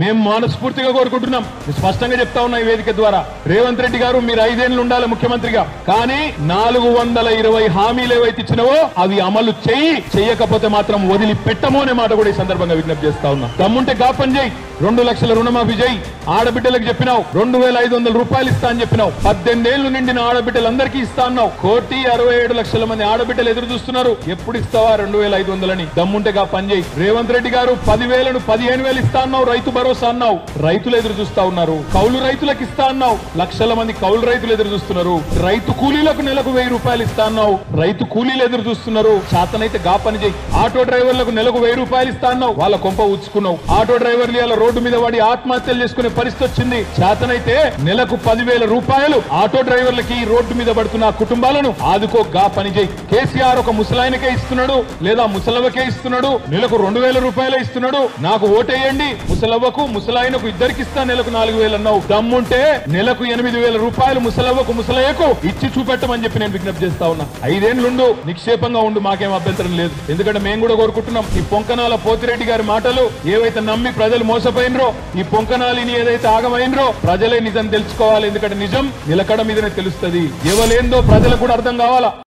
మేము మనస్ఫూర్తిగా కోరుకుంటున్నాం. స్పష్టంగా చెప్తా ఉన్నా ఈ వేదిక ద్వారా, రేవంత్ రెడ్డి గారు మీరు 5 ఏళ్లు ఉండాలి ముఖ్యమంత్రిగా, కానీ 420 హామీలు ఏవైతే ఇచ్చినవో అవి అమలు చేయకపోతే మాత్రం వదిలిపెట్టము అనే మాట కూడా ఈ సందర్భంగా విజ్ఞప్తి చేస్తా ఉన్నా. దమ్ముంటే గా పని చేయి, 2 లక్షల రుణమాఫీ చేయి, ఆడబిడ్డలకు చెప్పినావు 2500 రూపాయలు ఇస్తా అని చెప్పినావు, 18 ఏళ్లు నిండిన ఆడబిడ్డలందరికీ ఇస్తా అన్నావు. 1,67,00,000 మంది ఆడబిడ్డలు ఎదురు చూస్తున్నారు, ఎప్పుడు ఇస్తావా 2500 అని. దమ్ముంటే గా పని చేయి. రేవంత్ రెడ్డి గారు 10,000ను 15,000 ఇస్తా అన్నావు, రైతు భరోసా అన్నావు, రైతులు ఎదురు చూస్తా ఉన్నారు. కౌలు రైతులకు ఇస్తా అన్నావు, లక్షల మంది కౌలు రైతులు ఎదురు చూస్తున్నారు. రైతు కూలీలకు నెలకు 1000 రూపాయలు ఇస్తా అన్నావు, రైతు కూలీలు ఎదురు చూస్తున్నారు. చేతనైతే గా పని చేయి. ఆటో డ్రైవర్లకు నెలకు 1000 రూపాయలు ఇస్తా అన్నావు, వాళ్ళ కొంప ఉచ్చుకున్నావు. ఆటో డ్రైవర్లు ఇలా రోడ్డు మీద పడి ఆత్మహత్యలు చేసుకునే పరిస్థితి వచ్చింది. చేతనైతే నెలకు 10,000 రూపాయలు ఆటో డ్రైవర్లకి రోడ్డు మీద పడుతున్న కుటుంబాలను ఆదుకో, గా పని చేయి. కేసీఆర్ ఒక ముసలాయనకే ఇస్తున్నాడు, లేదా ముసలవ్వకే ఇస్తున్నాడు, నెలకు 2,000 రూపాయలే ఇస్తున్నాడు. నాకు ఓటేయండి, ముసలవ్వకు ముసలాయనకు ఇద్దరికి ఇస్తా నెలకు 4,000 అన్నావు. దమ్ముంటే నెలకు 8,000 రూపాయలు ముసలవ్వకు ముసలయ్యకు ఇచ్చి చూపెట్టమని చెప్పి నేను విజ్ఞప్తి చేస్తా ఉన్నా. 5 ఏళ్లుండు, నిక్షేపంగా ఉండు, మాకేం అభ్యంతరం లేదు. ఎందుకంటే మేము కూడా కోరుకుంటున్నాం, ఈ పొంకనాల పోతిరెడ్డి గారి మాటలు ఏవైతే నమ్మి ప్రజలు మోసపోయినరో, ఈ పొంకనాలిని ఏదైతే ఆగమైనరో ప్రజలే నిజం తెలుసుకోవాలి. ఎందుకంటే నిజం నిలకడ మీదనే తెలుస్తుంది. ఎవలేందో ప్రజలకు కూడా అర్థం కావాలా.